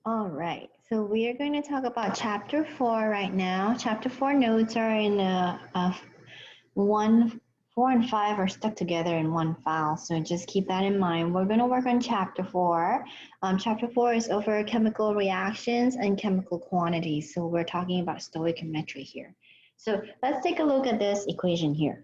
All right, so we are going to talk about chapter 4 right now. Chapter 4 notes are in 1, 4, and 5 are stuck together in one file, so just keep that in mind. We're going to work on chapter 4. Chapter 4 is over chemical reactions and chemical quantities, so we're talking about stoichiometry here. So let's take a look at this equation here.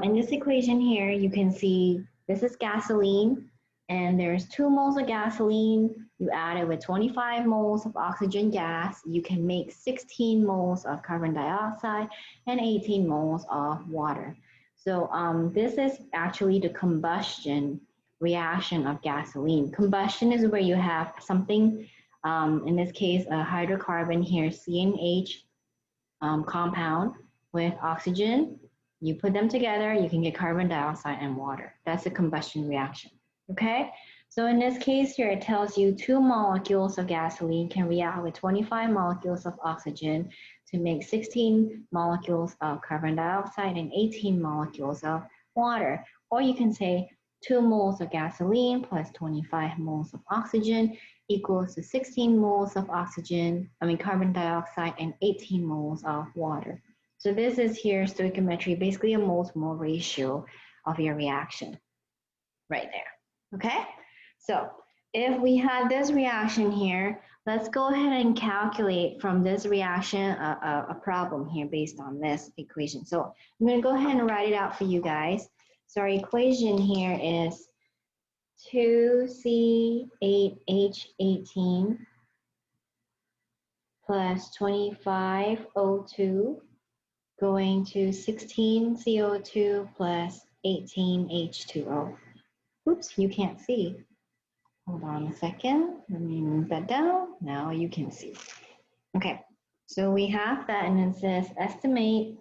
In this equation here, you can see this is gasoline, and there's 2 moles of gasoline. You add it with 25 moles of oxygen gas. You can make 16 moles of carbon dioxide and 18 moles of water. So this is actually the combustion reaction of gasoline. Combustion is where you have something, in this case, a hydrocarbon here, CNH compound with oxygen. You put them together, you can get carbon dioxide and water. That's a combustion reaction, okay? So in this case here, it tells you 2 molecules of gasoline can react with 25 molecules of oxygen to make 16 molecules of carbon dioxide and 18 molecules of water. Or you can say 2 moles of gasoline plus 25 moles of oxygen equals to 16 moles of carbon dioxide and 18 moles of water. So this is here stoichiometry, basically a mole to mole ratio of your reaction right there, okay? So if we had this reaction here, let's go ahead and calculate from this reaction a problem here based on this equation. So I'm gonna go ahead and write it out for you guys. So our equation here is 2C8H18 plus 25O2 going to 16 CO2 plus 18 H2O. Oops, you can't see. Hold on a second. Let me move that down. Now you can see. Okay, so we have that, and it says estimate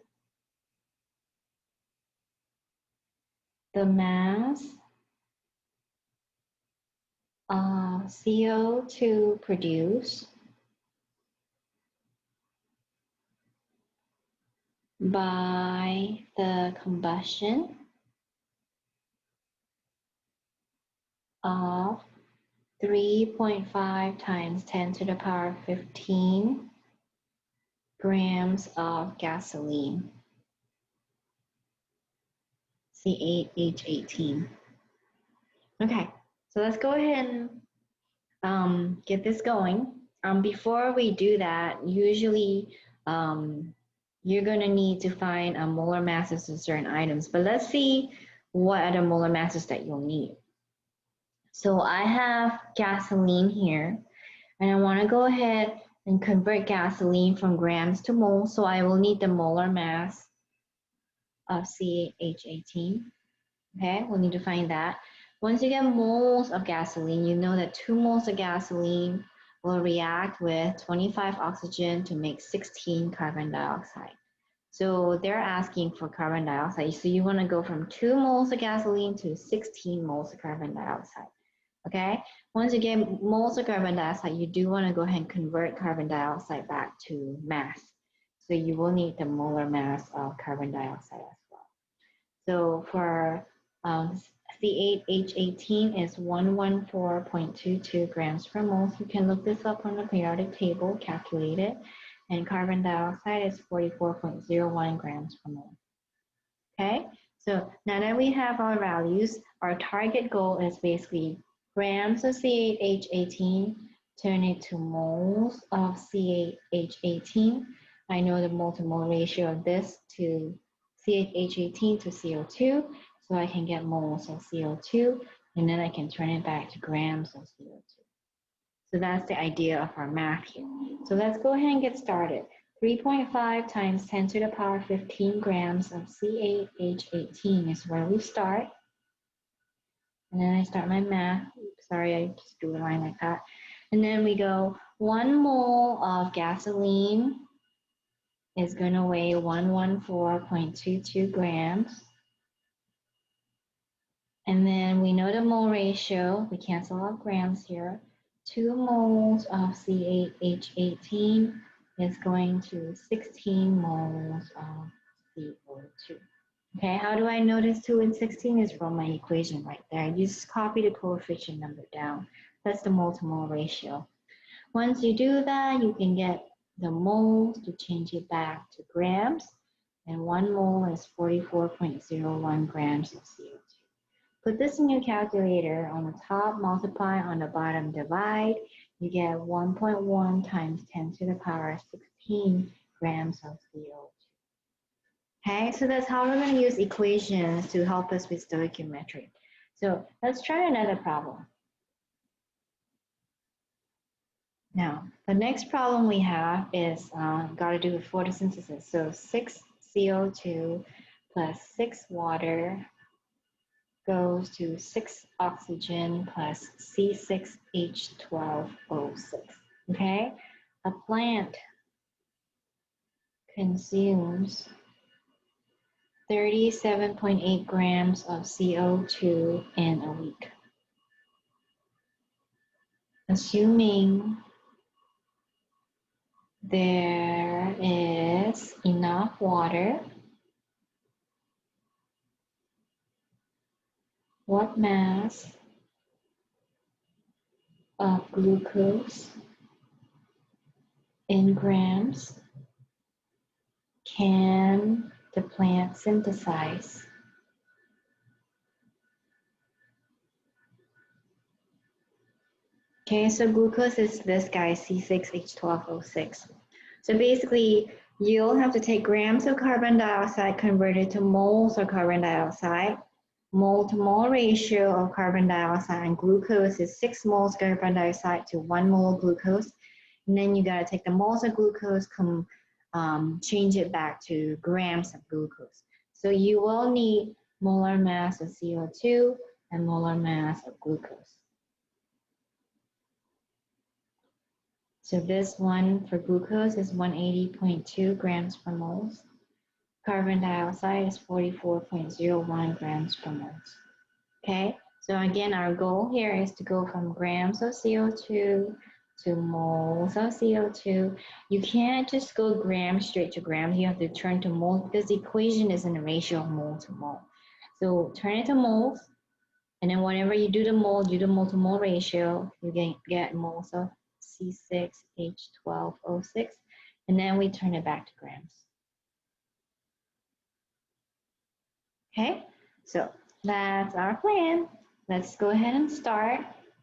the mass of CO2 produced by the combustion of 3.5 times 10 to the power 15 grams of gasoline, C8H18. Okay, so let's go ahead and get this going. Before we do that, usually you're going to need to find molar masses of certain items, but let's see what are the molar masses that you'll need. So I have gasoline here, and I want to go ahead and convert gasoline from grams to moles, so I will need the molar mass of CH18. Okay, we'll need to find that. Once you get moles of gasoline, you know that 2 moles of gasoline will react with 25 oxygen to make 16 carbon dioxide. So they're asking for carbon dioxide. So you want to go from 2 moles of gasoline to 16 moles of carbon dioxide. Okay, once you get moles of carbon dioxide, you do want to go ahead and convert carbon dioxide back to mass. So you will need the molar mass of carbon dioxide as well. So for C8H18 is 114.22 grams per mole. You can look this up on the periodic table, calculate it. And carbon dioxide is 44.01 grams per mole. Okay, so now that we have our values, our target goal is basically grams of C8H18, turn it to moles of C8H18. I know the mole to mole ratio of this to C8H18 to CO2, so I can get moles of CO2, and then I can turn it back to grams of CO2. So that's the idea of our math here. So let's go ahead and get started. 3.5 times 10 to the power 15 grams of C8H18 is where we start. And then I start my math. Oops, sorry, I just drew a line like that. And then we go 1 mole of gasoline is going to weigh 114.22 grams. And then we know the mole ratio. We cancel out grams here. 2 moles of C8H18 is going to 16 moles of CO2. Okay, how do I know this 2 and 16 is from my equation right there? You just copy the coefficient number down. That's the mole to mole ratio. Once you do that, you can get the moles to change it back to grams, and 1 mole is 44.01 grams of CO2. Put this in your calculator. On the top, multiply, on the bottom, divide. You get 1.1 times 10 to the power 16 grams of CO2. Okay, so that's how we're going to use equations to help us with stoichiometry. So let's try another problem. Now, the next problem we have is got to do with photosynthesis. So 6 CO2 plus 6 water goes to 6 oxygen plus C6H12O6. Okay, a plant consumes 37.8 grams of CO2 in a week. Assuming there is enough water, what mass of glucose in grams can the plant synthesize? Okay, so glucose is this guy, C6H12O6. So basically, you'll have to take grams of carbon dioxide converted to moles of carbon dioxide. Mole to mole ratio of carbon dioxide and glucose is 6 moles carbon dioxide to 1 mole glucose. And then you got to take the moles of glucose, change it back to grams of glucose. So you will need molar mass of CO2 and molar mass of glucose. So this one for glucose is 180.2 grams per mole. Carbon dioxide is 44.01 grams per mole. Okay, so again, our goal here is to go from grams of CO2 to moles of CO2. You can't just go grams straight to grams. You have to turn to moles because the equation is in a ratio of mole to mole. So turn it to moles, and then whenever you do the mole to mole ratio, you get moles of C6H12O6, and then we turn it back to grams. Okay, so that's our plan. Let's go ahead and start.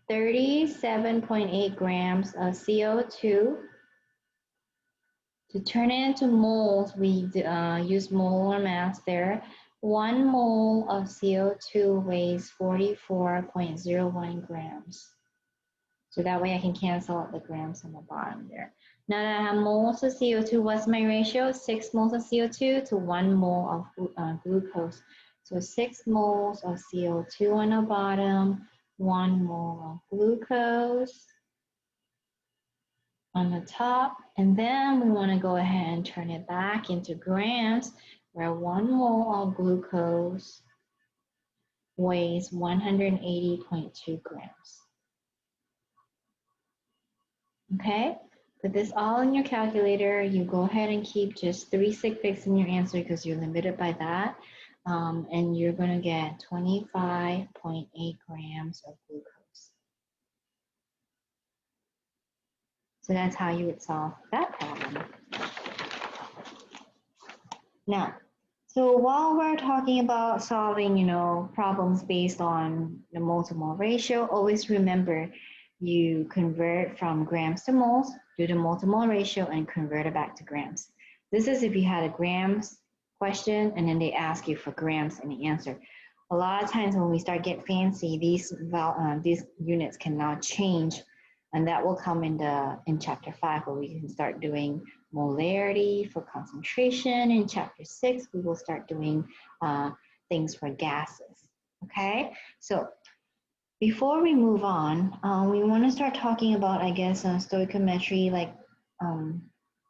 37.8 grams of CO2. To turn it into moles, we use molar mass there. 1 mole of CO2 weighs 44.01 grams. So that way I can cancel out the grams on the bottom there. Now that I have moles of CO2, what's my ratio? 6 moles of CO2 to 1 mole of glucose. So 6 moles of CO2 on the bottom, 1 mole of glucose on the top. And then we want to go ahead and turn it back into grams, where 1 mole of glucose weighs 180.2 grams. Okay, put this all in your calculator. You go ahead and keep just 3 sig figs in your answer because you're limited by that. And you're going to get 25.8 grams of glucose. So that's how you would solve that problem. Now, so while we're talking about solving, problems based on the mole to mole ratio, always remember you convert from grams to moles, do the mole to mole ratio, and convert it back to grams. This is if you had a grams question and then they ask you for grams in the answer. A lot of times when we start getting fancy, these units can now change, and that will come in chapter 5 where we can start doing molarity for concentration. In chapter 6, we will start doing things for gases. Okay, so before we move on, we want to start talking about, I guess, stoichiometry, like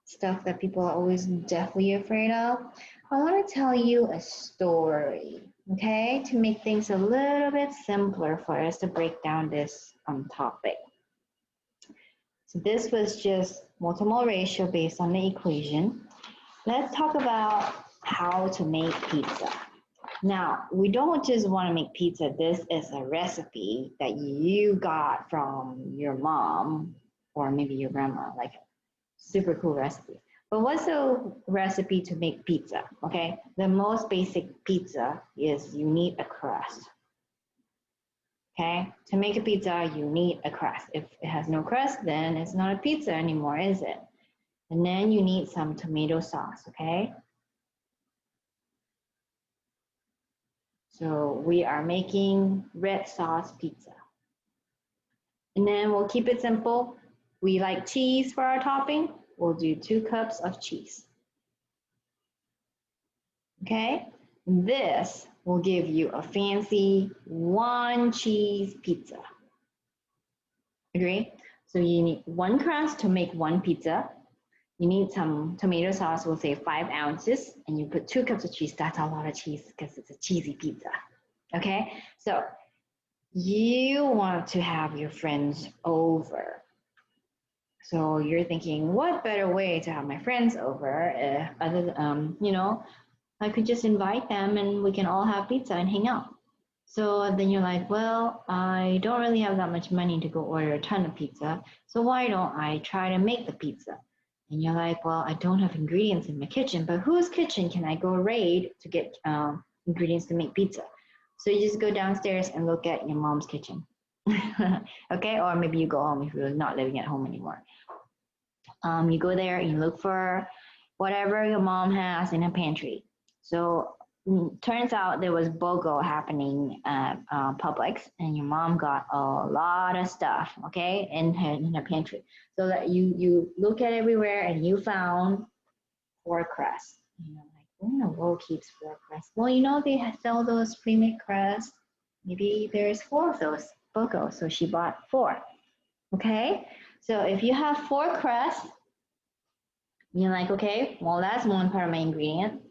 stuff that people are always deathly afraid of. I want to tell you a story, okay, to make things a little bit simpler for us to break down this topic. So this was just mole to mole ratio based on the equation. Let's talk about how to make pizza. Now, we don't just want to make pizza. This is a recipe that you got from your mom. or maybe your grandma, like super cool recipe. But what's the recipe to make pizza? Okay, the most basic pizza is you need a crust. Okay, to make a pizza, you need a crust. If it has no crust, then it's not a pizza anymore, is it? And then you need some tomato sauce, okay? So we are making red sauce pizza. And then we'll keep it simple. We like cheese for our topping. We'll do 2 cups of cheese. Okay? This will give you a fancy 1 cheese pizza. Agree? So you need 1 crust to make 1 pizza. You need some tomato sauce, we'll say 5 ounces, and you put 2 cups of cheese. That's a lot of cheese because it's a cheesy pizza. Okay? So you want to have your friends over. So you're thinking, what better way to have my friends over other than, I could just invite them and we can all have pizza and hang out. So then you're like, well, I don't really have that much money to go order a ton of pizza. So why don't I try to make the pizza? And you're like, well, I don't have ingredients in my kitchen, but whose kitchen can I go raid to get ingredients to make pizza? So you just go downstairs and look at your mom's kitchen. Okay, or maybe you go home if you're not living at home anymore. You go there and you look for whatever your mom has in her pantry. So turns out there was BOGO happening at Publix, and your mom got a lot of stuff, okay, in her pantry. So that you look at everywhere and you found 4 crusts. You know, like, who in the world keeps 4 crusts? Well, they sell those pre-made crusts. Maybe there's 4 of those BOGO, so she bought 4. Okay, so if you have 4 crusts, you're like, okay, well, that's one part of my ingredient.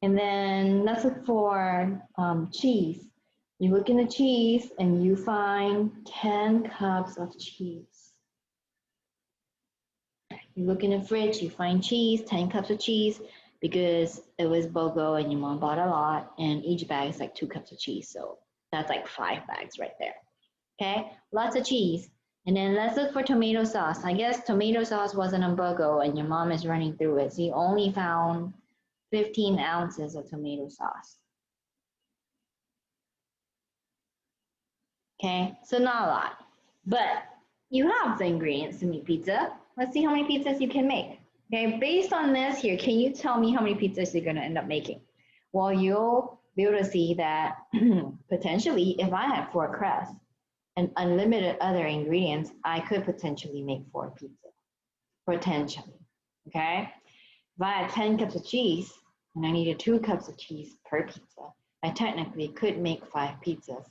And then let's look for cheese. You look in the cheese and you find 10 cups of cheese. You look in the fridge, you find cheese, 10 cups of cheese, because it was BOGO and your mom bought a lot, and each bag is like 2 cups of cheese. So that's like 5 bags right there. Okay, lots of cheese. And then let's look for tomato sauce. I guess tomato sauce wasn't on BOGO and your mom is running through it. So you only found 15 ounces of tomato sauce. Okay, so not a lot, but you have the ingredients to make pizza. Let's see how many pizzas you can make. Okay, based on this here, can you tell me how many pizzas you're gonna end up making? Well, you'll be able to see that potentially if I had 4 crusts and unlimited other ingredients, I could potentially make 4 pizzas, potentially, okay? If I had 10 cups of cheese and I needed 2 cups of cheese per pizza, I technically could make 5 pizzas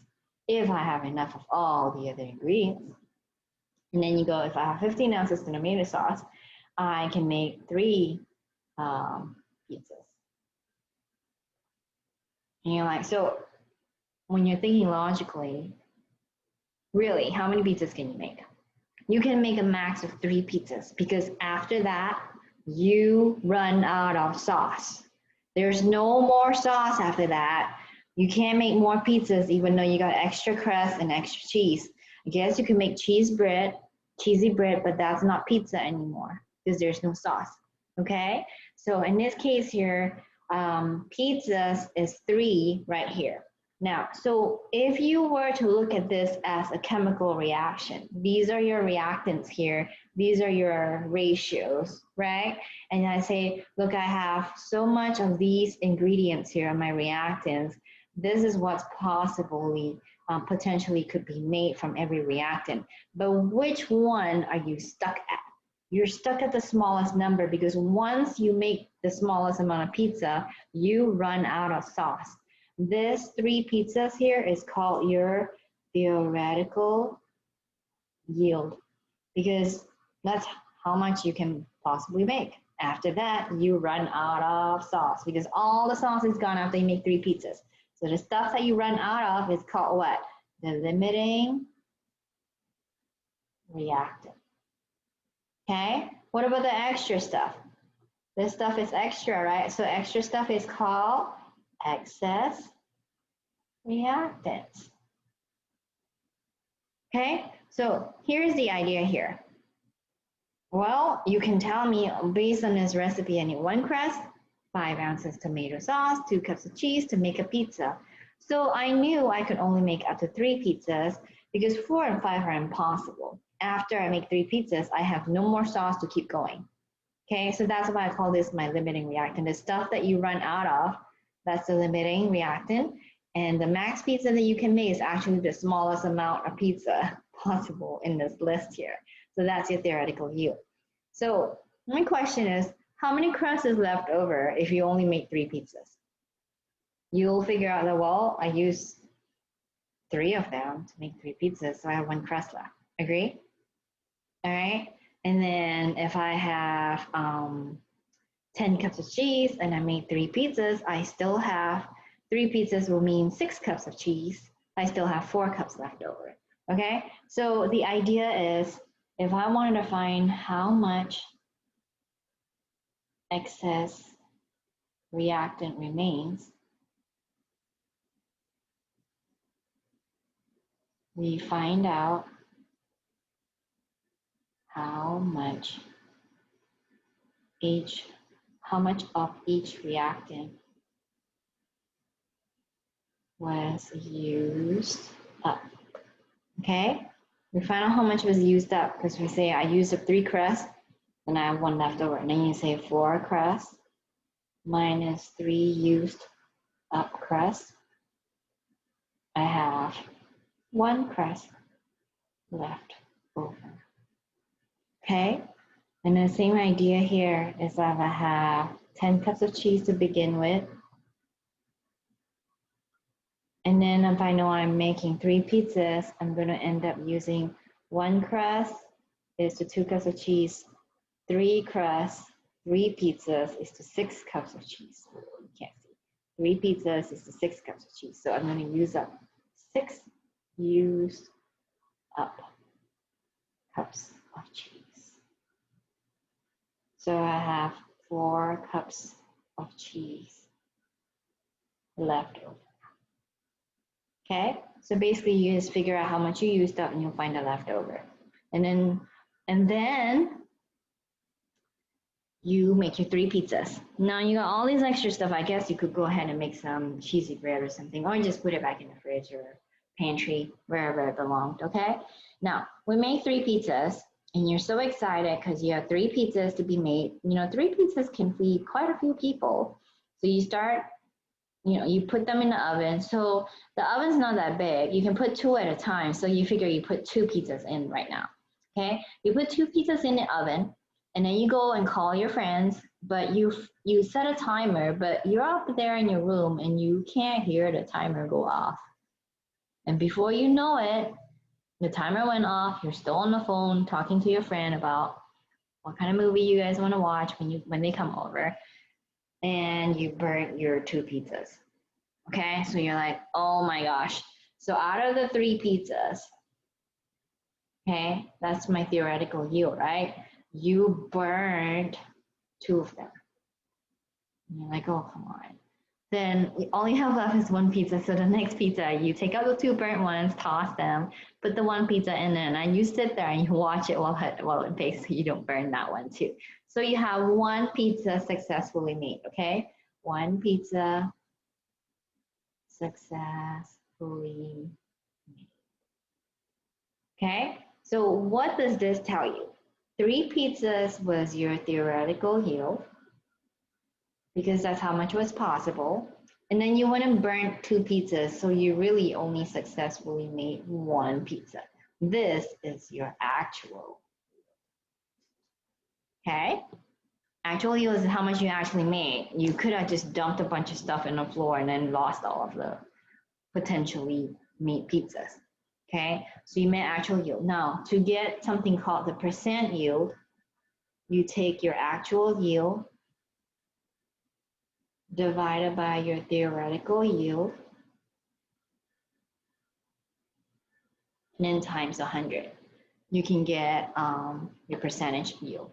if I have enough of all the other ingredients. And then you go, if I have 15 ounces of tomato sauce, I can make 3 pizzas. And you're like, so when you're thinking logically, really, how many pizzas can you make? You can make a max of 3 pizzas, because after that, you run out of sauce. There's no more sauce after that. You can't make more pizzas even though you got extra crust and extra cheese. I guess you can make cheesy bread, but that's not pizza anymore because there's no sauce, okay? So in this case here, pizzas is 3 right here. Now, so if you were to look at this as a chemical reaction, these are your reactants here, these are your ratios, right? And I say, look, I have so much of these ingredients here in my reactants. This is what's possibly, potentially could be made from every reactant. But which one are you stuck at? You're stuck at the smallest number, because once you make the smallest amount of pizza, you run out of sauce. This 3 pizzas here is called your theoretical yield, because that's how much you can possibly make. After that, you run out of sauce, because all the sauce is gone after you make 3 pizzas. So the stuff that you run out of is called what? The limiting reactant. Okay, what about the extra stuff? This stuff is extra, right? So extra stuff is called excess reactants. Okay, so here's the idea here. Well, you can tell me based on this recipe, I need 1 crust, 5 ounces tomato sauce, 2 cups of cheese to make a pizza. So I knew I could only make up to 3 pizzas because 4 and 5 are impossible. After I make 3 pizzas, I have no more sauce to keep going. Okay, so that's why I call this my limiting reactant. The stuff that you run out of, that's the limiting reactant. And the max pizza that you can make is actually the smallest amount of pizza possible in this list here. So that's your theoretical yield. So my question is, how many crusts is left over if you only make 3 pizzas? You'll figure out that, well, I used 3 of them to make 3 pizzas, so I have 1 crust left. Agree? All right. And then if I have 10 cups of cheese and I made 3 pizzas, I still have 3 pizzas will mean 6 cups of cheese. I still have 4 cups left over. Okay. So the idea is if I wanted to find how much excess reactant remains, we find out how much of each reactant was used up. Okay? We find out how much was used up because we say I used up 3 crusts and I have 1 left over. And then you say 4 crusts minus 3 used up crusts. I have 1 crust left over. Okay? And the same idea here is that I have 10 cups of cheese to begin with. And then if I know I'm making 3 pizzas, I'm going to end up using 1 crust is to 2 cups of cheese, 3 crusts, 3 pizzas is to 6 cups of cheese. You can't see. 3 pizzas is to 6 cups of cheese. So I'm going to use up 6 used up cups of cheese. So I have 4 cups of cheese left over. Okay, so basically you just figure out how much you used up and you'll find the leftover. And then you make your 3 pizzas. Now you got all these extra stuff. I guess you could go ahead and make some cheesy bread or something, or just put it back in the fridge or pantry, wherever it belonged, okay? Now, we make 3 pizzas and you're so excited because you have 3 pizzas to be made. You know, 3 pizzas can feed quite a few people. So you start, you put them in the oven. So the oven's not that big. You can put 2 at a time. So you figure you put 2 pizzas in right now, okay? You put 2 pizzas in the oven and then you go and call your friends, but you set a timer, but you're up there in your room and you can't hear the timer go off. And before you know it, the timer went off, you're still on the phone talking to your friend about what kind of movie you guys want to watch when they come over, and you burnt your 2 pizzas. Okay, so you're like, oh my gosh. So out of the 3 pizzas, okay, that's my theoretical yield, right? You burned 2 of them. And you're like, oh, come on. Then all you have left is 1 pizza. So the next pizza, you take out the 2 burnt ones, toss them, put the 1 pizza in there, and you sit there and you watch it while it bakes so you don't burn that one too. So you have 1 pizza successfully made, okay? 1 pizza successfully made. Okay? So what does this tell you? 3 pizzas was your theoretical yield because that's how much was possible. And then you went and burnt 2 pizzas, so you really only successfully made 1 pizza. This is your actual. Okay? Actual yield is how much you actually made. You could have just dumped a bunch of stuff in the floor and then lost all of the potentially made pizzas. Okay? So you made actual yield. Now, to get something called the percent yield, you take your actual yield divided by your theoretical yield, and then times 100. You can get your percentage yield.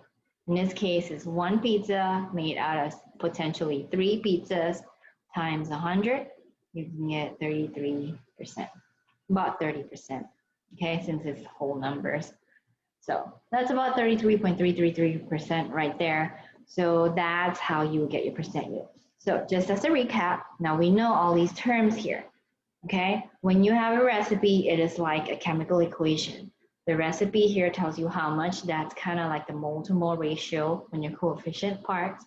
In this case, it's 1 pizza made out of potentially 3 pizzas times 100. You can get 33%, about 30%, okay, since it's whole numbers. So that's about 33.333% right there. So that's how you get your percent yield. So just as a recap, now we know all these terms here. Okay, when you have a recipe, it is like a chemical equation. The recipe here tells you how much. That's kind of like the mole to mole ratio when your coefficient parts.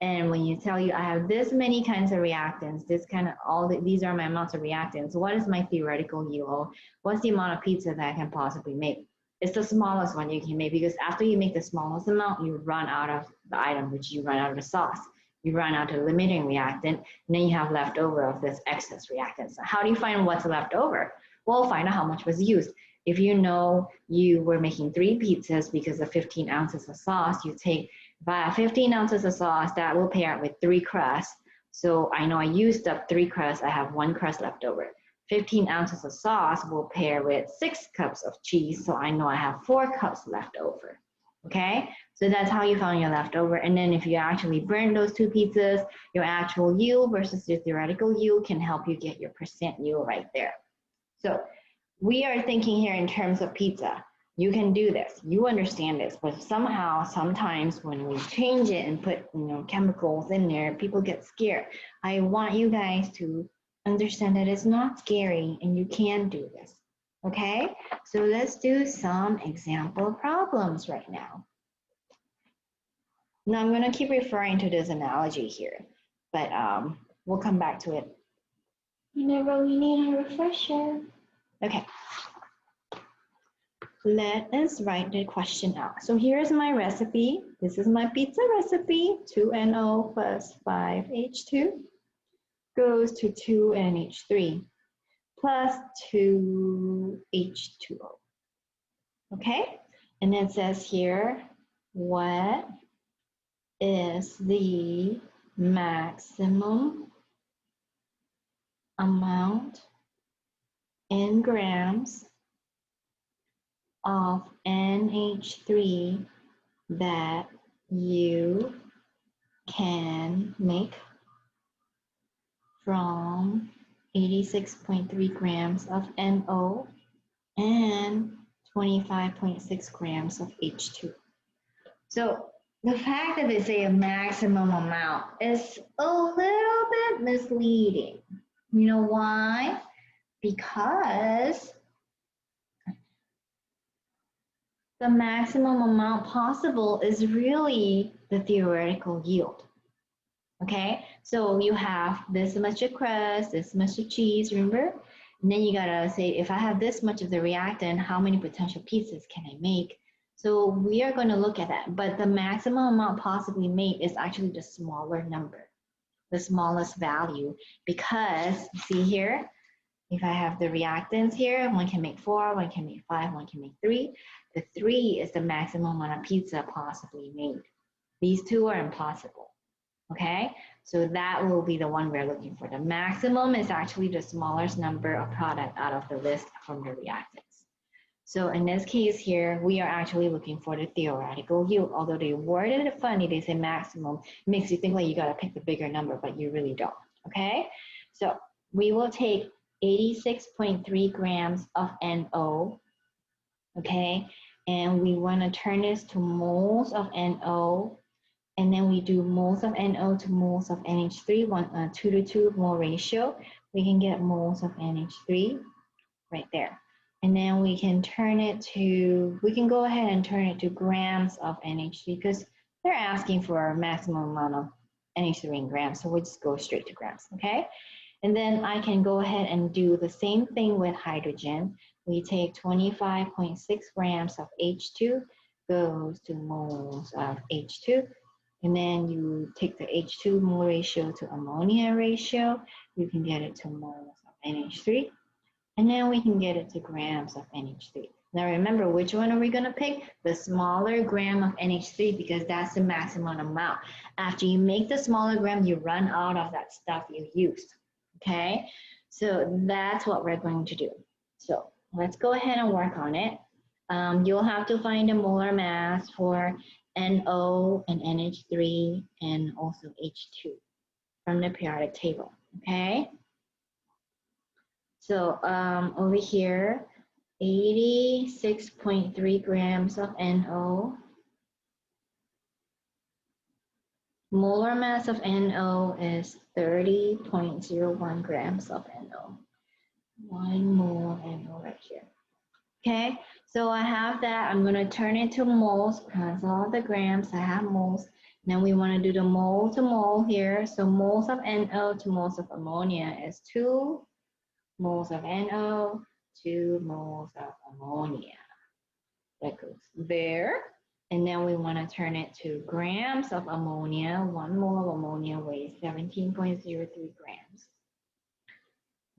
And when you tell you I have this many kinds of reactants, this kind of these are my amounts of reactants. What is my theoretical yield? What's the amount of pizza that I can possibly make? It's the smallest one you can make, because after you make the smallest amount, you run out of the item, which you run out of the sauce. You run out of limiting reactant, and then you have leftover of this excess reactant. So how do you find what's left over? Well, find out how much was used. If you know you were making 3 pizzas because of 15 ounces of sauce, you take about 15 ounces of sauce, that will pair with 3 crusts. So I know I used up 3 crusts, I have 1 crust left over. 15 ounces of sauce will pair with 6 cups of cheese, so I know I have 4 cups left over. Okay, so that's how you found your leftover. And then if you actually burn those 2 pizzas, your actual yield versus your theoretical yield can help you get your percent yield right there. So we are thinking here in terms of pizza. You can do this, you understand this, but somehow, sometimes when we change it and put chemicals in there, people get scared. I want you guys to understand that it's not scary and you can do this. Okay, so let's do some example problems right now. Now I'm going to keep referring to this analogy here, but we'll come back to it whenever we need a refresher. Okay. Let us write the question out. So here's my recipe. This is my pizza recipe. 2NO plus 5H2 goes to 2NH3 plus 2H2O. Okay? And it says here, what is the maximum amount in grams of NH3 that you can make from 86.3 grams of NO and 25.6 grams of H2. So the fact that they say a maximum amount is a little bit misleading. You know why? Because the maximum amount possible is really the theoretical yield. Okay, so you have this much of crust, this much of cheese, remember? And then you gotta say, if I have this much of the reactant, how many potential pizzas can I make? So we are gonna look at that, but the maximum amount possibly made is actually the smaller number, the smallest value, because see here, if I have the reactants here, one can make 4, one can make 5, one can make 3. The 3 is the maximum amount of pizza possibly made. These 2 are impossible. Okay, so that will be the one we're looking for. The maximum is actually the smallest number of product out of the list from the reactants. So in this case here, we are actually looking for the theoretical yield. Although they worded it funny, they say maximum. It makes you think like you gotta pick the bigger number, but you really don't. Okay, so we will take 86.3 grams of NO. Okay, and we want to turn this to moles of NO. And then we do moles of NO to moles of NH3, 2 to 2 mole ratio. We can get moles of NH3 right there. And then we can turn it to, we can go ahead and turn it to grams of NH3 because they're asking for a maximum amount of NH3 in grams. So we'll just go straight to grams, okay? And then I can go ahead and do the same thing with hydrogen. We take 25.6 grams of H2 goes to moles of H2. And then you take the H2 mole ratio to ammonia ratio, you can get it to moles of NH3, and then we can get it to grams of NH3. Now remember, which one are we gonna pick? The smaller gram of NH3 because that's the maximum amount. After you make the smaller gram, you run out of that stuff you used, okay? So that's what we're going to do. So let's go ahead and work on it. You'll have to find a molar mass for NO and NH3 and also H2 from the periodic table, okay? So over here, 86.3 grams of NO. Molar mass of NO is 30.01 grams of NO. 1 mole NO right here. Okay, so I have that. I'm going to turn it to moles. Cancel all the grams. I have moles. Then we want to do the mole to mole here. So moles of NO to moles of ammonia is 2 moles of NO, 2 moles of ammonia. That goes there. And then we want to turn it to grams of ammonia. 1 mole of ammonia weighs 17.03 grams.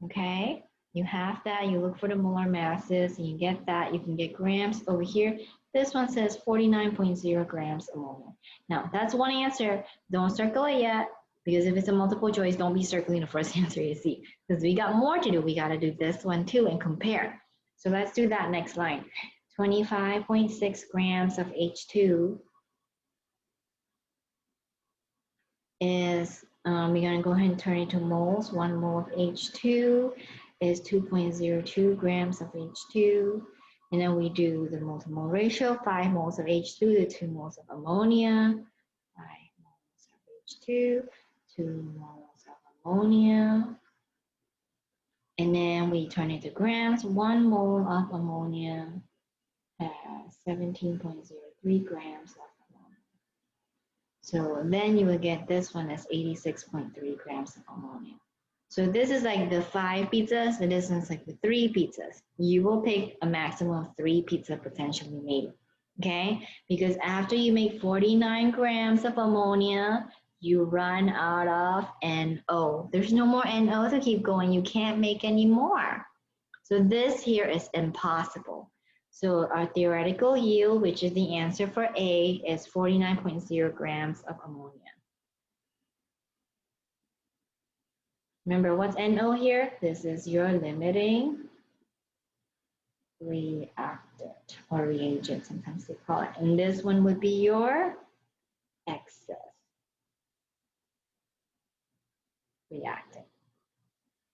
Okay, you have that. You look for the molar masses and you get that. You can get grams over here. This one says 49.0 grams ammonia. Now, that's one answer. Don't circle it yet, because if it's a multiple choice, don't be circling the first answer you see, because we got more to do. We got to do this one too and compare. So let's do that next line. 25.6 grams of H2 is, we're going to go ahead and turn it to moles. 1 mole of H2 is 2.02 grams of H2. And then we do the mole to mole ratio, 5 moles of H2 to 2 moles of ammonia. 5 moles of H2, 2 moles of ammonia. And then we turn it to grams. 1 mole of ammonia has 17.03 grams of ammonia. So then you will get this one as 86.3 grams of ammonia. So this is like the 5 pizzas, and this one's like the 3 pizzas. You will pick a maximum of 3 pizza potentially made, okay? Because after you make 49 grams of ammonia, you run out of NO. There's no more NO to keep going. You can't make any more. So this here is impossible. So our theoretical yield, which is the answer for A, is 49.0 grams of ammonia. Remember, what's NO here? This is your limiting reactant or reagent, sometimes they call it. And this one would be your excess reactant.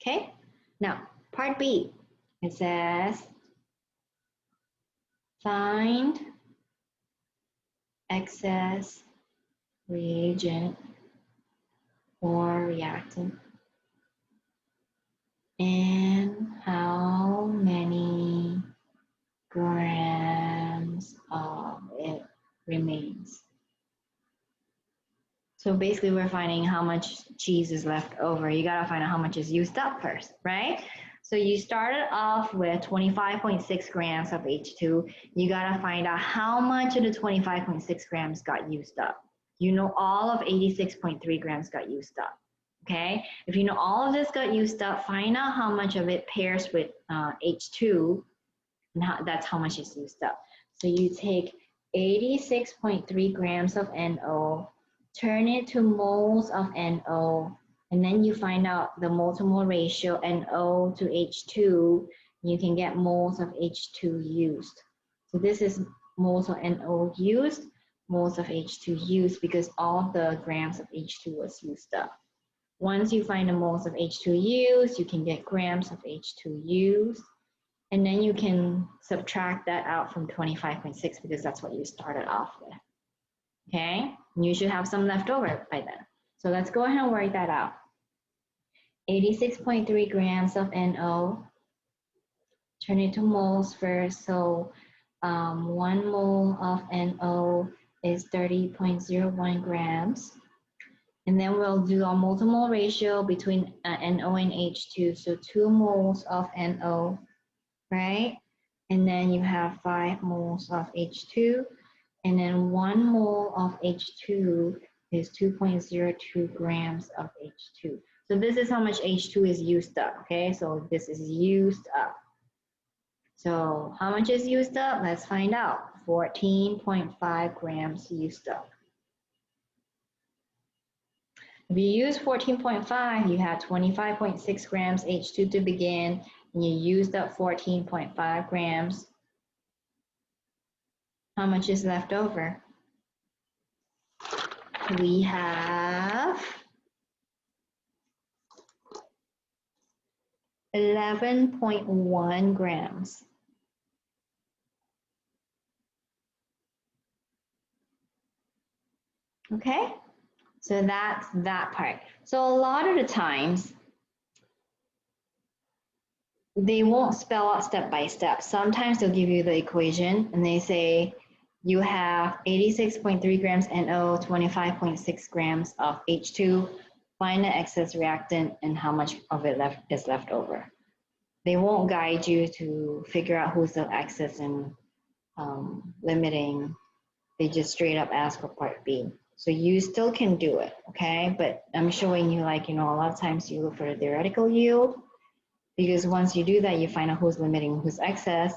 Okay, now part B, it says find excess reagent or reactant and how many grams of it remains. So basically we're finding how much cheese is left over. You gotta find out how much is used up first, right? So you started off with 25.6 grams of H2. You gotta find out how much of the 25.6 grams got used up. You know all of 86.3 grams got used up, okay? If you know all of this got used up, find out how much of it pairs with H2, and that's how much is used up. So you take 86.3 grams of NO, turn it to moles of NO, and then you find out the mole to mole ratio NO to H2, you can get moles of H2 used. So this is moles of NO used, moles of H2 used, because all the grams of H2 was used up. Once you find the moles of H2 used, you can get grams of H2 used, and then you can subtract that out from 25.6 because that's what you started off with. Okay, you should have some left over by then. So let's go ahead and work that out. 86.3 grams of NO. Turn it to moles first. So 1 mole of NO is 30.01 grams. And then we'll do a mole to mole ratio between NO and H2. So 2 moles of NO, right? And then you have 5 moles of H2. And then 1 mole of H2 is 2.02 grams of H2. So this is how much H2 is used up, okay? So this is used up. So how much is used up? Let's find out. 14.5 grams used up. If you use 14.5, you had 25.6 grams H2 to begin, and you used up 14.5 grams. How much is left over? We have 11.1 grams. Okay, so that's that part. So a lot of the times, they won't spell out step by step. Sometimes they'll give you the equation and they say you have 86.3 grams NO, 25.6 grams of H2. Find the excess reactant and how much of it is left over. They won't guide you to figure out who's the excess and limiting. They just straight up ask for part B. So you still can do it, okay? But I'm showing you, like, a lot of times you look for the theoretical yield, because once you do that, you find out who's limiting, who's excess,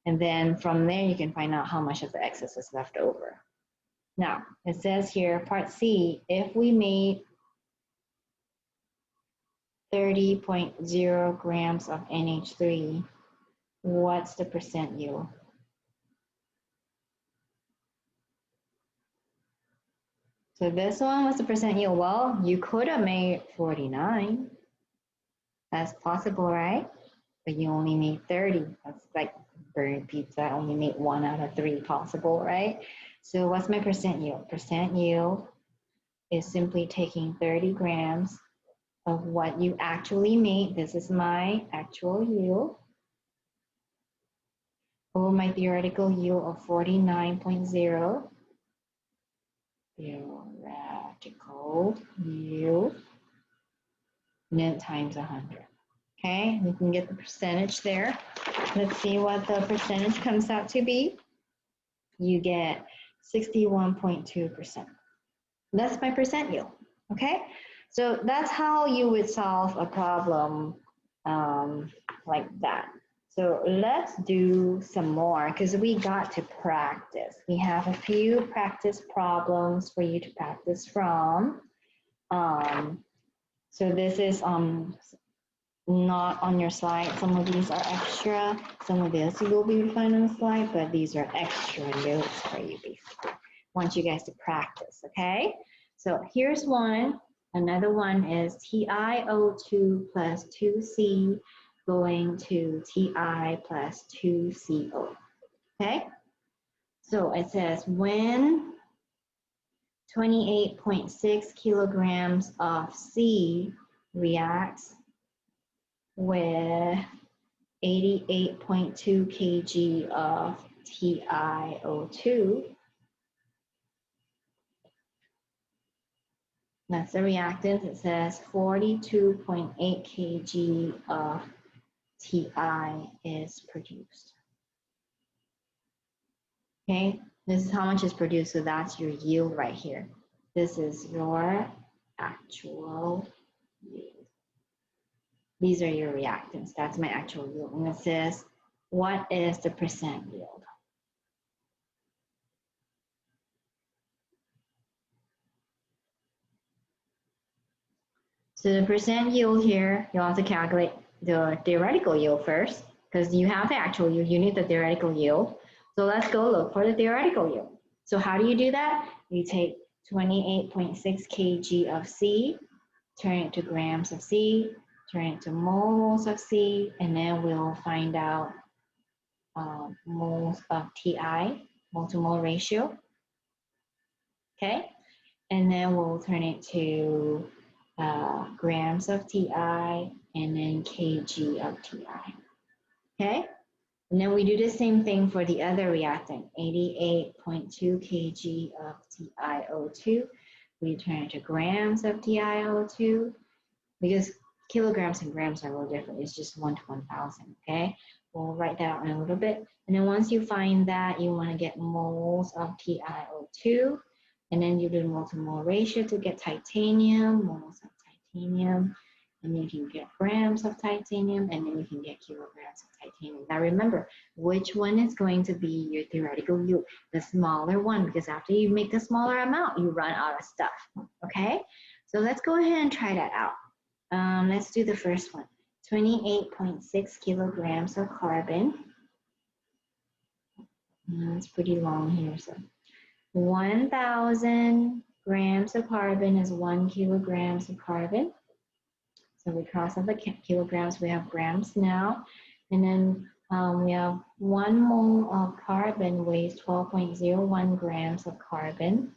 and then from there you can find out how much of the excess is left over. Now, it says here, part C, if we made 30.0 grams of NH3, what's the percent yield? So this one, what's the percent yield? Well, you could have made 49. That's possible, right? But you only made 30. That's like burned pizza, only made 1 out of 3 possible, right? So what's my percent yield? Percent yield is simply taking 30 grams of what you actually made. This is my actual yield over my theoretical yield of 49.0. Theoretical yield, and then times 100. Okay, you can get the percentage there. Let's see what the percentage comes out to be. You get 61.2%. That's my percent yield, okay? So that's how you would solve a problem like that. So let's do some more because we got to practice. We have a few practice problems for you to practice from. So this is not on your slide. Some of these are extra. Some of this you will be able to find on the slide, but these are extra notes for you basically. Want you guys to practice, okay? So here's one. Another one is TiO2 plus 2C going to Ti plus 2CO, okay? So it says when 28.6 kilograms of C reacts with 88.2 kg of TiO2. That's the reactant. It says 42.8 kg of Ti is produced. Okay, this is how much is produced, so that's your yield right here. This is your actual yield. These are your reactants. That's my actual yield. And it says, what is the percent yield? So the percent yield here, you'll have to calculate the theoretical yield first, because you have the actual yield, you need the theoretical yield. So let's go look for the theoretical yield. So how do you do that? You take 28.6 kg of C, turn it to grams of C, turn it to moles of C, and then we'll find out moles of Ti, mole to mole ratio. Okay, and then we'll turn it to grams of Ti and then kg of Ti. Okay, and then we do the same thing for the other reactant, 88.2 kg of TiO2. We turn it to grams of TiO2 because kilograms and grams are a little different. It's just 1 to 1,000, okay? We'll write that out in a little bit. And then once you find that, you want to get moles of TiO2. And then you do the mole to mole ratio to get titanium, moles of titanium. And then you can get grams of titanium, and then you can get kilograms of titanium. Now remember, which one is going to be your theoretical yield? The smaller one, because after you make the smaller amount, you run out of stuff, okay? So let's go ahead and try that out. Let's do the first one. 28.6 kilograms of carbon. It's pretty long here, so 1,000 grams of carbon is 1 kilograms of carbon. So we cross off the kilograms, we have grams now. And then we have 1 mole of carbon weighs 12.01 grams of carbon.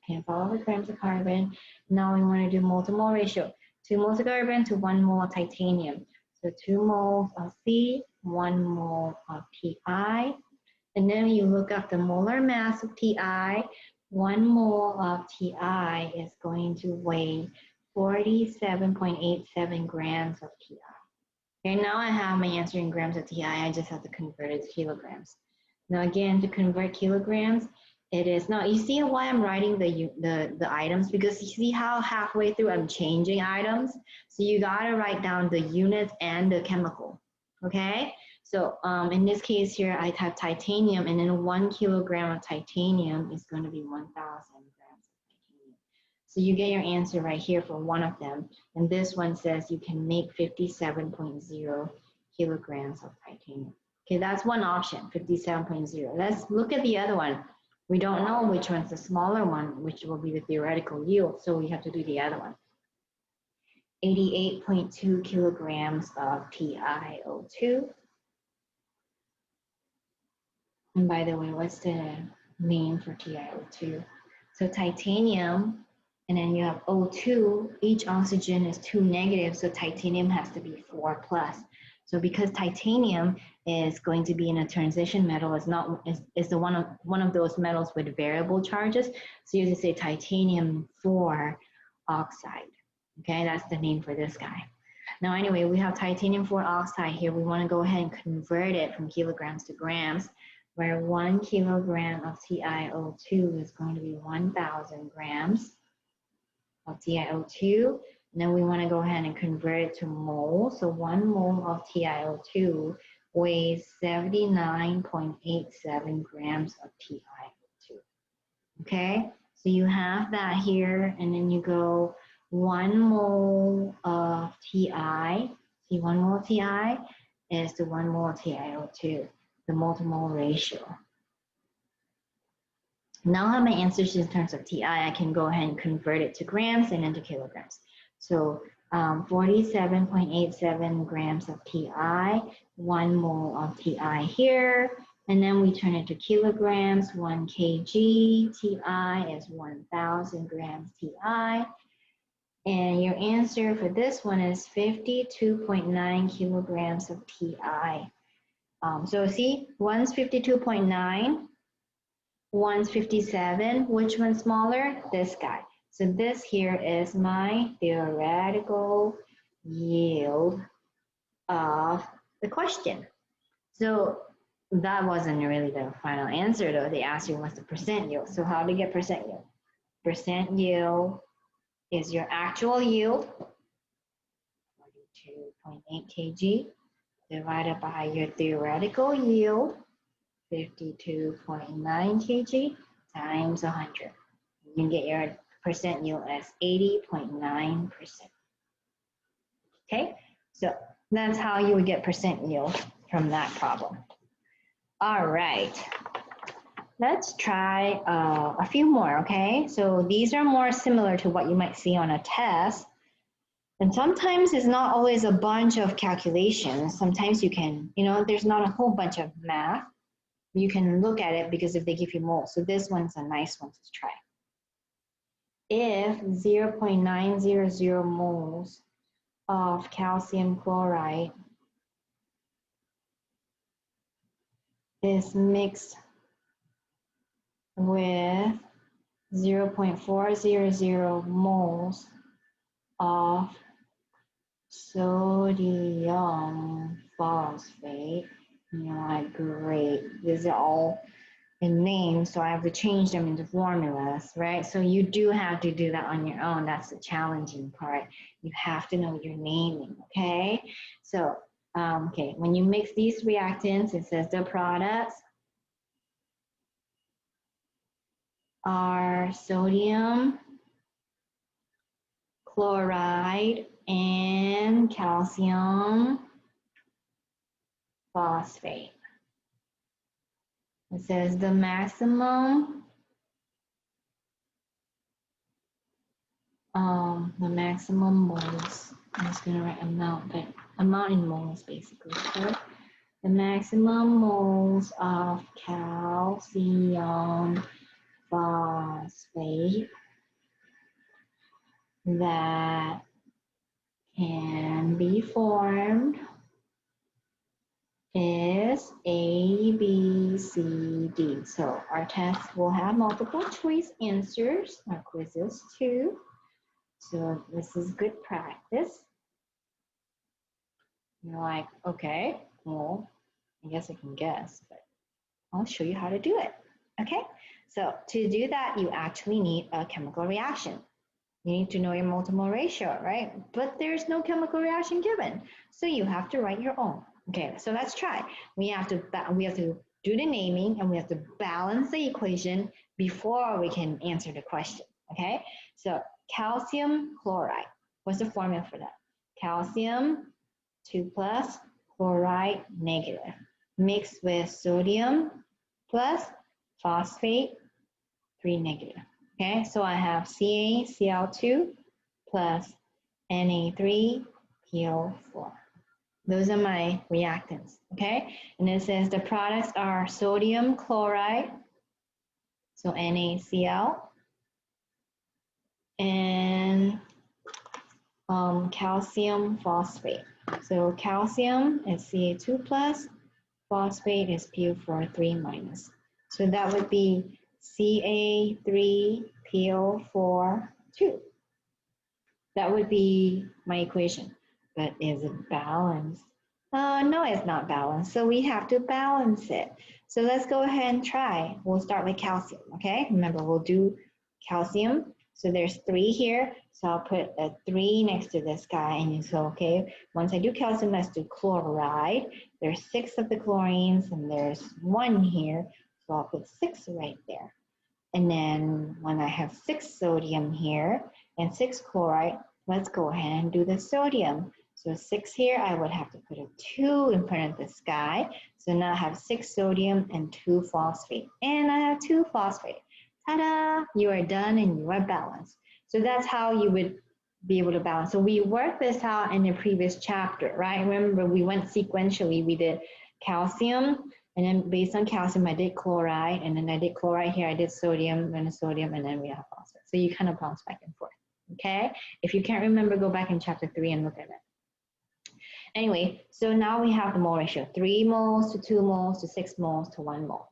and 4 grams of carbon. Now we want to do mole-to-mole ratio. 2 moles of carbon to 1 mole of titanium. So 2 moles of C, 1 mole of Ti. And then you look up the molar mass of Ti. 1 mole of Ti is going to weigh 47.87 grams of Ti. Okay, now I have my answer in grams of Ti. I just have to convert it to kilograms. Now again, to convert kilograms, it is now you see why I'm writing the items, because you see how halfway through I'm changing items. So you gotta write down the units and the chemical. Okay. So in this case here, I have titanium, and then 1 kilogram of titanium is going to be 1,000 grams of titanium. So you get your answer right here for one of them. And this one says you can make 57.0 kilograms of titanium. Okay, that's one option, 57.0. Let's look at the other one. We don't know which one's the smaller one, which will be the theoretical yield. So we have to do the other one. 88.2 kilograms of TiO2. And by the way, what's the name for TiO2? So titanium, and then you have O2, each oxygen is 2 negative, so titanium has to be 4 plus. So because titanium is going to be in a transition metal, is the one of those metals with variable charges. So you have to say titanium 4 oxide. Okay, that's the name for this guy. Now anyway, we have titanium 4 oxide here. We want to go ahead and convert it from kilograms to grams, where 1 kilogram of TiO2 is going to be 1,000 grams of TiO2. And then we want to go ahead and convert it to moles. So 1 mole of TiO2 weighs 79.87 grams of TiO2. Okay, so you have that here, and then you go 1 mole of Ti. See, 1 mole of Ti is to 1 mole of TiO2, the mole-to-mole ratio. Now I have my answers in terms of Ti. I can go ahead and convert it to grams and into kilograms. So 47.87 grams of Ti, 1 mole of Ti here, and then we turn it to kilograms, 1 kg Ti is 1,000 grams Ti, and your answer for this one is 52.9 kilograms of Ti. So see, one's 52.9, one's 57. Which one's smaller? This guy. So this here is my theoretical yield of the question. So that wasn't really the final answer though. They asked you what's the percent yield. So how to get percent yield? Percent yield is your actual yield, 42.8 kg, divided by your theoretical yield, 52.9 kg, times 100. You can get your percent yield as 80.9%. Okay, so that's how you would get percent yield from that problem. All right, let's try a few more, okay? So these are more similar to what you might see on a test. And sometimes it's not always a bunch of calculations. Sometimes you can, there's not a whole bunch of math. You can look at it because if they give you moles. So this one's a nice one to try. If 0.900 moles of calcium chloride is mixed with 0.400 moles of sodium phosphate, like great, these are all in names, so I have to change them into formulas, right? So you do have to do that on your own. That's the challenging part. You have to know your naming, okay? So, okay, when you mix these reactants, it says the products are sodium chloride and calcium phosphate. It says the maximum moles. I'm just gonna write amount, but amount in moles basically. Okay? The maximum moles of calcium phosphate that can be formed is A, B, C, D. So our test will have multiple choice answers, our quizzes too. So this is good practice. You're like, okay, well, I guess I can guess, but I'll show you how to do it. Okay, so to do that, you actually need a chemical reaction. You need to know your molar ratio, right? But there's no chemical reaction given, so you have to write your own. Okay, so let's try. We have to do the naming and we have to balance the equation before we can answer the question. Okay, so calcium chloride. What's the formula for that? Calcium 2 plus chloride negative mixed with sodium plus phosphate 3 negative. Okay, so I have CaCl2 plus Na3PO4. Those are my reactants, okay? And it says the products are sodium chloride, so NaCl, and calcium phosphate. So calcium is Ca2 plus, phosphate is PO4 3 minus. So that would be Ca3PO4 2. That would be my equation. But is it balanced? No, it's not balanced. So we have to balance it. So let's go ahead and try. We'll start with calcium, okay? Remember, we'll do calcium. So there's 3 here. So I'll put a 3 next to this guy. And you say, okay, once I do calcium, let's do chloride. There's 6 of the chlorines, and there's 1 here. So I'll put 6 right there. And then when I have 6 sodium here and 6 chloride, let's go ahead and do the sodium. So 6 here, I would have to put a 2 in front of this guy. So now I have 6 sodium and 2 phosphate. And I have 2 phosphate. Ta-da! You are done and you are balanced. So that's how you would be able to balance. So we worked this out in the previous chapter, right? Remember, we went sequentially. We did calcium, and then based on calcium, I did chloride, and then I did chloride here, I did sodium, and sodium, and then we have phosphate. So you kind of bounce back and forth, okay? If you can't remember, go back in chapter 3 and look at it. Anyway, so now we have the mole ratio, 3 moles to 2 moles to 6 moles to 1 mole.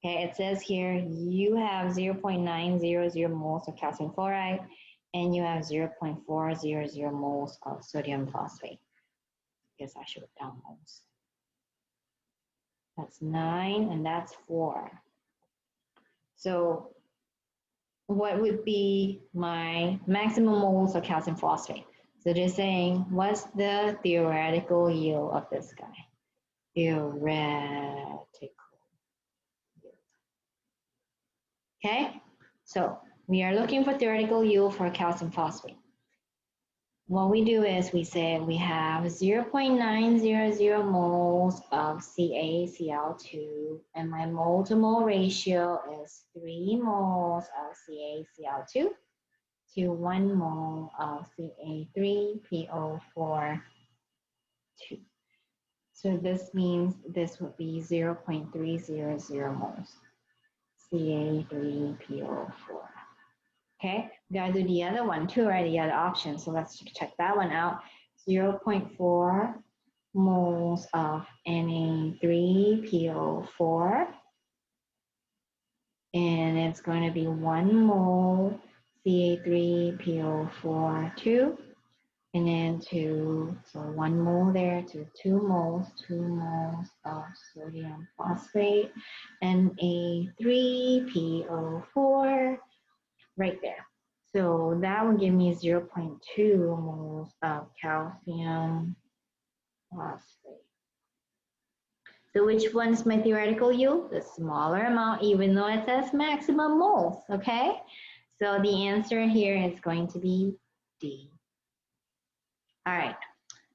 Okay, it says here you have 0.900 moles of calcium chloride, and you have 0.400 moles of sodium phosphate. I guess I should have done moles. That's 9, and that's 4. So what would be my maximum moles of calcium phosphate? So they're saying, what's the theoretical yield of this guy? Theoretical yield. Okay, so we are looking for theoretical yield for calcium phosphate. What we do is we say we have 0.900 moles of CaCl2, and my mole to mole ratio is 3 moles of CaCl2 to 1 mole of Ca3PO4 2. So this means this would be 0.300 moles Ca3PO4. Okay, we gotta do the other one too, right? The other option. So let's check that one out. 0.4 moles of Na3PO4. And it's going to be 1 mole Ca3PO4 2. And then so 1 mole there to 2 moles of sodium phosphate and Na3PO4 right there. So that will give me 0.2 moles of calcium phosphate. So which one's my theoretical yield? The smaller amount, even though it says maximum moles, okay? So the answer here is going to be D. All right,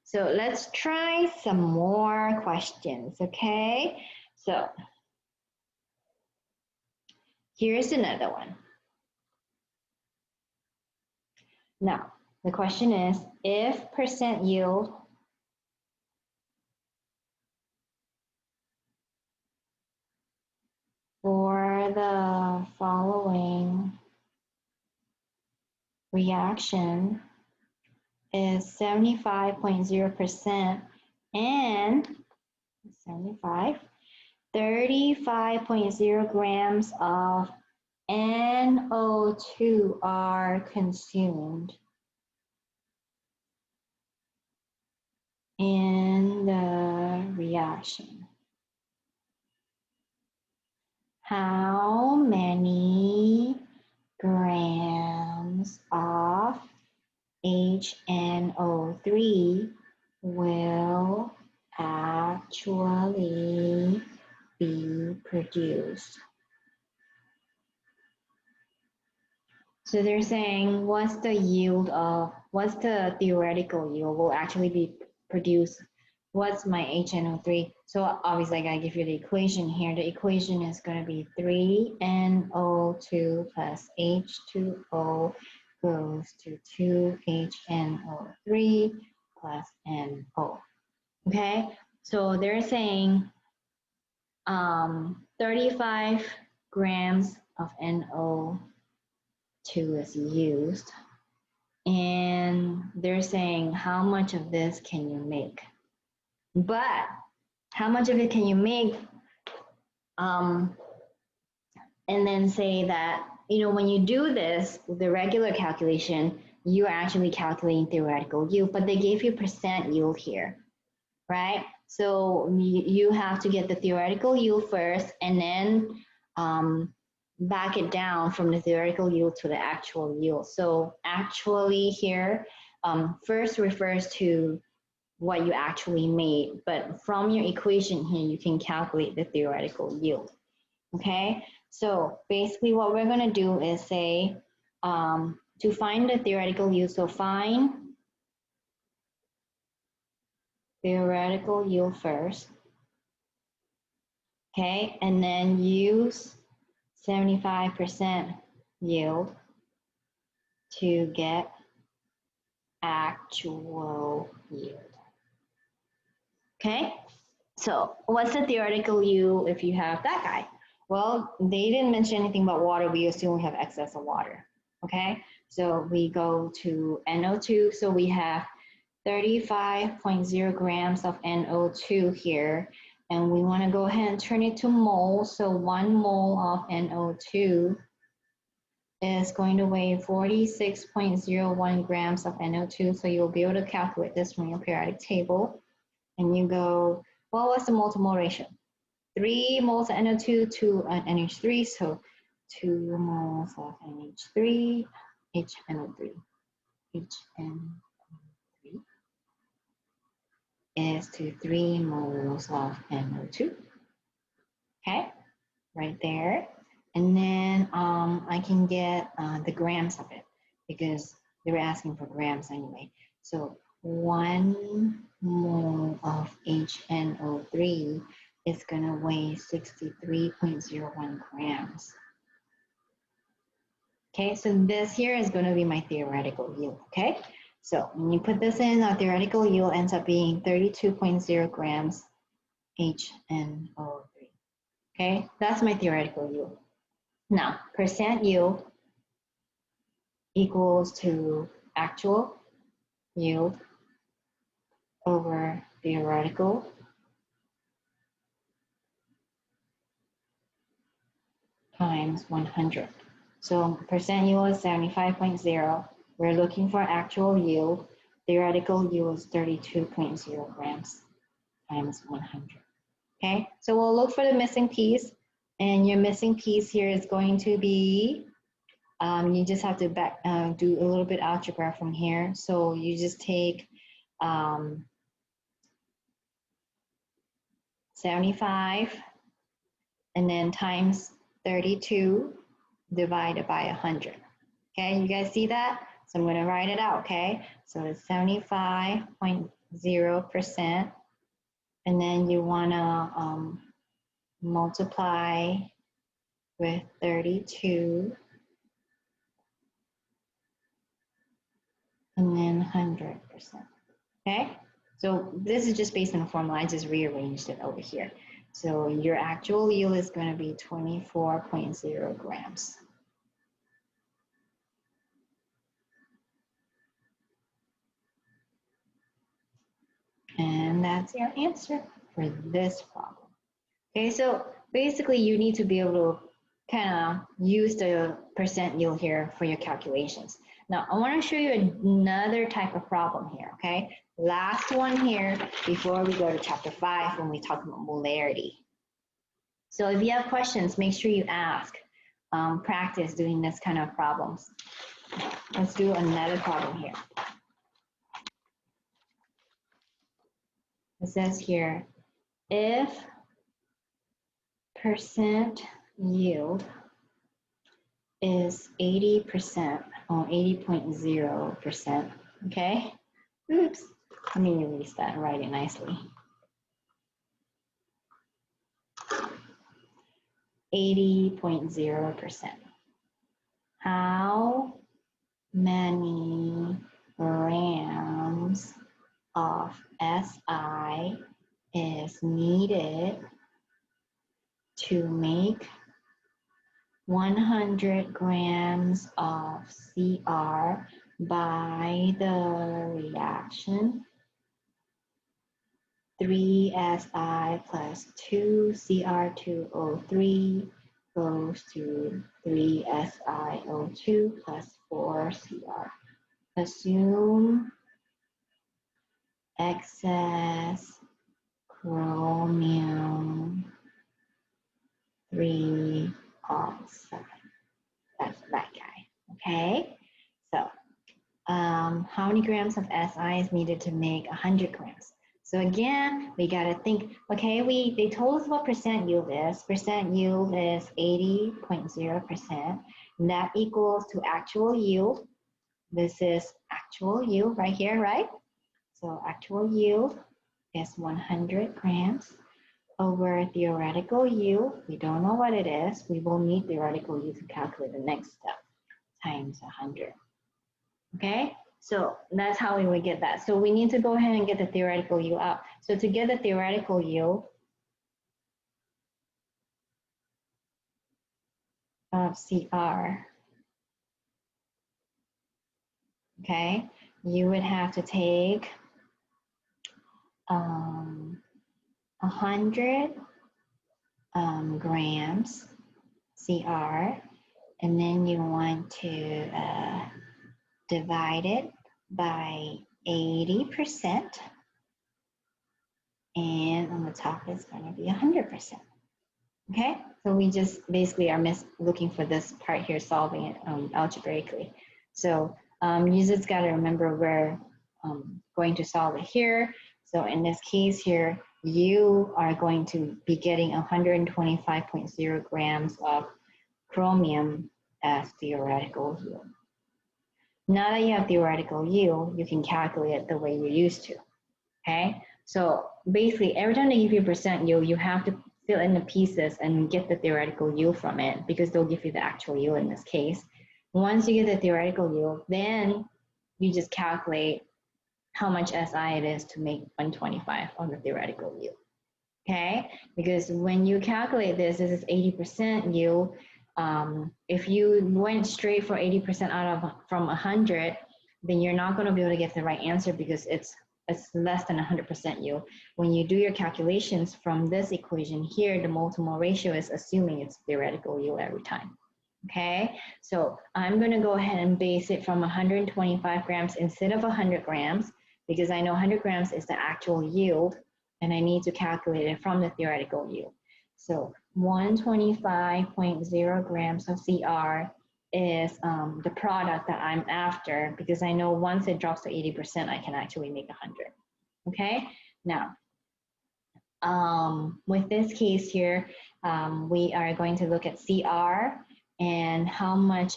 so let's try some more questions, okay? So here's another one. Now, the question is, if percent yield for for the following reaction is 75.0% and 75, 35.0 grams of NO2 are consumed in the reaction. How many grams of HNO3 will actually be produced? So they're saying what's the theoretical yield will actually be produced? What's my HNO3? So obviously I gotta give you the equation here. The equation is gonna be 3NO2 plus H2O goes to 2HNO3 plus NO. Okay, so they're saying 35 grams of NO2 is used, and they're saying how much of this can you make? But how much of it can you make? And then say that, when you do this, the regular calculation, you're actually calculating theoretical yield, but they gave you percent yield here, right? So you have to get the theoretical yield first and then back it down from the theoretical yield to the actual yield. So actually here, first refers to what you actually made, but from your equation here, you can calculate the theoretical yield, okay? So basically what we're gonna do is say, to find the theoretical yield, so find theoretical yield first, okay? And then use 75% yield to get actual yield, okay? So what's the theoretical yield if you have that guy? Well, they didn't mention anything about water. We assume we have excess of water, okay? So we go to NO2. So we have 35.0 grams of NO2 here. And we want to go ahead and turn it to moles. So 1 mole of NO2 is going to weigh 46.01 grams of NO2. So you'll be able to calculate this from your periodic table. And you go, well, what's the mole-to-mole ratio? 3 moles of NO2 to NH3, so 2 moles of NH3, HNO3. HNO3 is to 3 moles of NO2. Okay, right there. And then I can get the grams of it because they were asking for grams anyway. So 1 mole of HNO3 is going to weigh 63.01 grams. Okay, so this here is going to be my theoretical yield, okay? So when you put this in, our theoretical yield ends up being 32.0 grams HNO3, okay? That's my theoretical yield. Now, percent yield equals to actual yield over theoretical times 100. So percent yield is 75.0. We're looking for actual yield. Theoretical yield is 32.0 grams times 100. Okay, so we'll look for the missing piece. And your missing piece here is going to be, you just have to do a little bit algebra from here. So you just take 75 and then times 32 divided by 100. Okay, you guys see that? So I'm going to write it out, okay? So it's 75.0%, and then you want to multiply with 32, and then 100%, okay? So this is just based on the formula. I just rearranged it over here. So your actual yield is going to be 24.0 grams. And that's your answer for this problem. Okay, so basically you need to be able to kind of use the percent yield here for your calculations. Now, I want to show you another type of problem here, okay? Last one here before we go to chapter 5 when we talk about molarity. So if you have questions, make sure you ask. Practice doing this kind of problems. Let's do another problem here. It says here, if percent yield is 80% or 80.0%, okay? Oops, let me erase that and write it nicely. 80.0%. How many grams of SI is needed to make 100 grams of CR by the reaction 3Si plus 2Cr2O3 goes to 3SiO2 plus 4Cr. Assume excess chromium 3 oxide. That's that guy, okay? So how many grams of Si is needed to make 100 grams? So again, we got to think, okay, they told us what percent yield is. Percent yield is 80.0%. That equals to actual yield. This is actual yield right here, right? So actual yield is 100 grams over theoretical yield. We don't know what it is. We will need theoretical yield to calculate the next step times 100. Okay, so that's how we would get that. So we need to go ahead and get the theoretical yield out. So to get the theoretical yield of CR, okay, you would have to take 100 grams CR, and then you want to divide it by 80%, and on the top is going to be 100%. Okay, so we just basically are looking for this part here, solving it algebraically. So you just got to remember we're going to solve it here. So in this case here, you are going to be getting 125.0 grams of chromium as theoretical yield. Now that you have theoretical yield, you can calculate it the way you used to, okay? So basically, every time they give you percent yield, you have to fill in the pieces and get the theoretical yield from it because they'll give you the actual yield in this case. Once you get the theoretical yield, then you just calculate how much SI it is to make 125 on the theoretical yield, okay? Because when you calculate this is 80% yield. If you went straight for 80% from 100, then you're not going to be able to get the right answer because it's less than 100% yield. When you do your calculations from this equation here, the mole-to-mole ratio is assuming it's theoretical yield every time. Okay, so I'm going to go ahead and base it from 125 grams instead of 100 grams because I know 100 grams is the actual yield and I need to calculate it from the theoretical yield. So 125.0 grams of CR is the product that I'm after because I know once it drops to 80%, I can actually make 100. Okay, now with this case here, we are going to look at CR and how much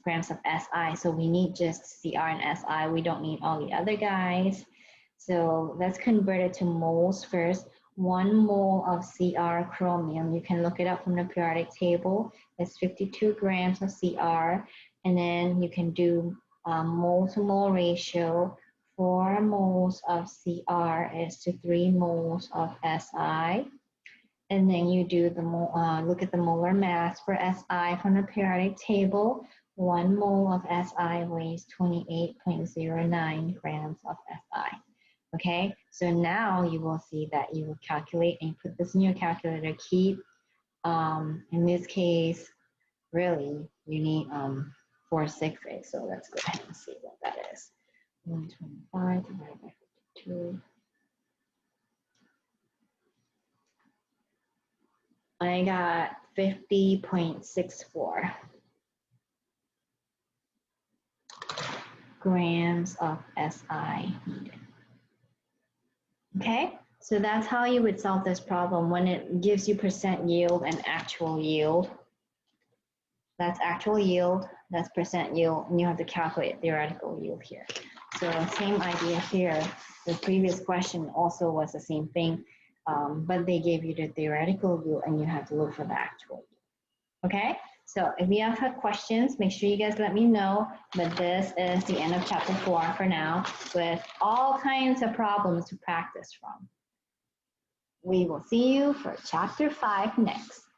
grams of SI. So we need just CR and SI. We don't need all the other guys. So let's convert it to moles first. 1 mole of CR chromium, you can look it up from the periodic table. It's 52 grams of CR. And then you can do mole-to-mole ratio. 4 moles of CR is to 3 moles of SI. and then you do the look at the molar mass for Si from the periodic table. 1 mole of Si weighs 28.09 grams of Si. Okay, so now you will see that you will calculate and put this in your calculator. Keep, in this case, really, you need 4/6. So let's go ahead and see what that is. 125 divided by 52. I got 50.64 grams of Si needed. Okay, so that's how you would solve this problem when it gives you percent yield and actual yield. That's actual yield, that's percent yield, and you have to calculate theoretical yield here. So same idea here. The previous question also was the same thing, but they gave you the theoretical yield and you have to look for the actual yield. Okay, so if you have questions, make sure you guys let me know. But this is the end of chapter 4 for now, with all kinds of problems to practice from. We will see you for chapter 5 next.